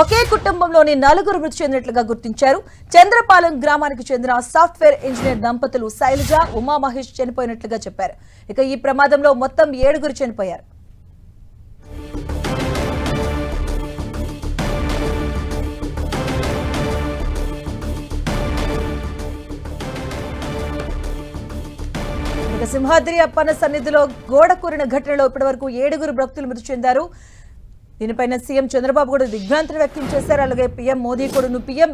ఒకే కుటుంబంలోని నలుగురు మృతి చెందినట్లుగా గుర్తించారు. చంద్రపాలెం గ్రామానికి చెందిన సాఫ్ట్వేర్ ఇంజనీర్ దంపతులు శైలజ, ఉమా మహేష్ చనిపోయినట్లుగా చెప్పారు. ఇక ఈ ప్రమాదంలో మొత్తం 7 చనిపోయారు. సింహాద్రి అప్పన్న సన్నిధిలో గోడ కూరిన ఘటనలో ఇప్పటివరకు 7 భక్తులు మృతి చెందారు. దీనిపైన సీఎం చంద్రబాబు కూడా దిగ్భ్రాంతిని వ్యక్తం చేశారు. అలాగే పీఎం మోదీ కూడా పీఎం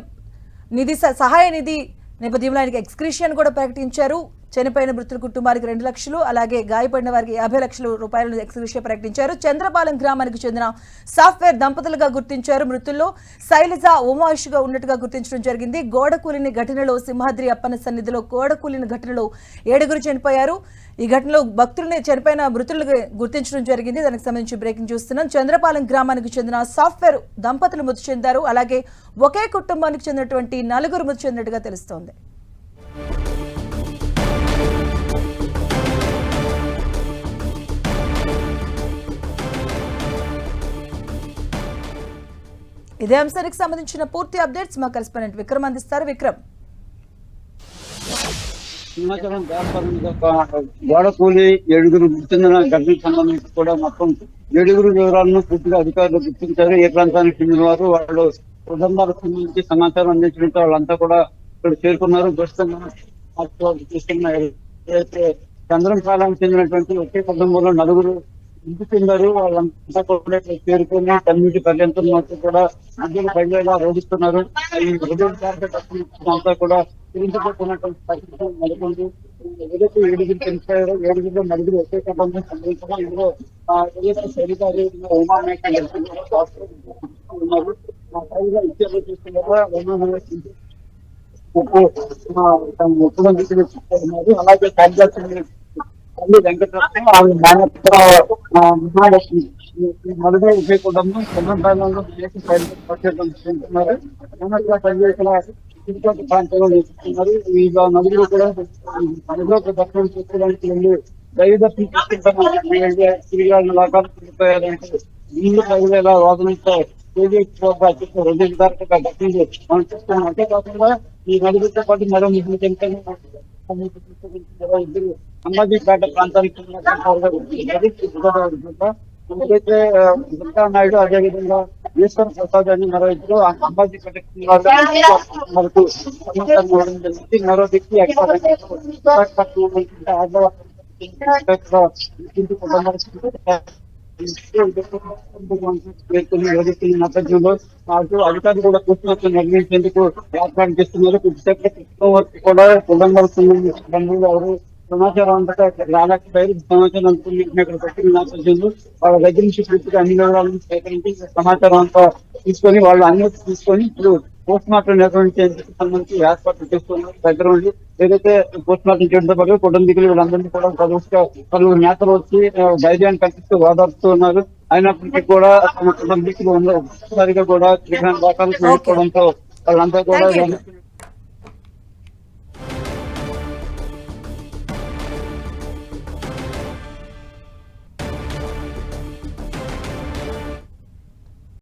నిధి సహాయ నిధి నేపథ్యంలో ఆయనకి ఎక్స్క్రిషన్ కూడా ప్రకటించారు. చనిపోయిన మృతుల కుటుంబానికి 2 లక్షలు, అలాగే గాయపడిన వారికి 50 లక్షల రూపాయలను ఎక్స్క్రిషన్ ప్రకటించారు. చంద్రపాలెం గ్రామానికి చెందిన సాఫ్ట్వేర్ దంపతులుగా గుర్తించారు. మృతుల్లో శైలజ, ఉమాయిష్గా ఉన్నట్టుగా గుర్తించడం జరిగింది. గోడ కూలిన ఘటనలో సింహాద్రి అప్పన్న సన్నిధిలో గోడ కూలిన ఘటనలో 7 చనిపోయారు. ఈ ఘటనలో భక్తుల్ని చనిపోయిన మృతులుగా గుర్తించడం జరిగింది. దానికి సంబంధించి బ్రేకింగ్ చూస్తున్నాం. చంద్రపాలెం గ్రామానికి చెందిన సాఫ్ట్వేర్ దంపతులు మృతి చెందారు. అలాగే ఒకే కుటుంబానికి చెందినటువంటి 4 మృతి చెందినట్టుగా తెలుస్తోంది. ఇదే అంశానికి సంబంధించిన పూర్తి అప్డేట్స్ మా కరెస్పాండెంట్ విక్రమ్ అందిస్తారు. విక్రమ్, గోడ కూలి 7 మృతి చెందిన ఘటనకు సంబంధించి కూడా మొత్తం 7 వివరాలను పూర్తిగా అధికారులు గుర్తించారు. ఏ ప్రాంతానికి చెందిన వారు, వాళ్ళు కుటుంబాలకు సంబంధించి సమాచారం అందించడంతో వాళ్ళంతా కూడా ఇక్కడ చేరుకున్నారు. చంద్రపాలెం చెందినటువంటి ఒకే కుటుంబంలో 4 మృతి చెందారు. వాళ్ళంతా కూడా చేరుకుని కమ్యూనిటీ పర్యంతం మొత్తం కూడా మధ్యలో పైగా రోధిస్తున్నారు. ఈ అంతా కూడా తిరిగిపోతున్నటువంటి పరిస్థితి నెలకొంది. ఏదైతే 7 చనిపోయారో 7లో 4 ఒకే కుటుంబం సంబంధించడం. ఇందులో ఏదైతే సరిగారు ఉమా మహేష్ ఉన్నారు. ఇచ్చేలో చూస్తున్నారు. అలాగే తల్లి వెంకటరత్నం, ఆమె మహాలక్ష్మి నలుగురు ఒకే కుటుంబం చంద్రపాలెంలో పనిచేస్తున్నారు. ప్రాంతంలో నివసిస్తున్నారు. ఈ 4 కూడా దర్శనం చేసుకోవడానికి వెళ్ళి దైవదర్శనం చేసుకుంటారు. తిరిగి లాకాలు తిరిగిపోయారంటే వీళ్ళు ప్రజల వాదనతో మనం చూస్తున్నాం. అంతేకాకుండా ఈ 4 పాటు మరో 2 అంబాజీపేట ప్రాంతానికి ఏదైతే దుర్గా నాయుడు, అదేవిధంగా ఈశ్వర ప్రసాద్ అని మరో 2 అంబాజీపేట వరకు సమాచారం జరిగింది. మరో దిక్కు నేపథ్యంలో అధికారులు కూడా కూర్చున్నట్లు నిర్ణయించేందుకు ఏర్పాటు చేస్తున్నారు. కూడా కుటుంబాలకు సమాచారం అంతటా రాలేకపోయారు. సమాచారం అనుకుని ఇక్కడ పెట్టిన నేపథ్యంలో వాళ్ళ దగ్గర నుంచి పూర్తిగా అన్ని వివరాలను సేకరించి సమాచారం అంతా తీసుకొని వాళ్ళు అనుమతి తీసుకొని ఇప్పుడు పోస్ట్ మార్టం నిర్వహించేందుకు సంబంధించి ఏర్పాట్లు చేస్తున్నారు. దగ్గర ఉండి ఏదైతే పోస్ట్ మార్టం చేయడంతో పాటు కుటుంబీకులు వీళ్ళందరినీ కూడా పలువురు నేతలు వచ్చి ధైర్యాన్ని కల్పిస్తూ ఓదార్చుతూ ఉన్నారు. అయినప్పటికీ కూడా తమ కుటుంబీకులు ఒకసారిగా కూడా 3 దాఖలు చేసుకోవడంతో వాళ్ళంతా కూడా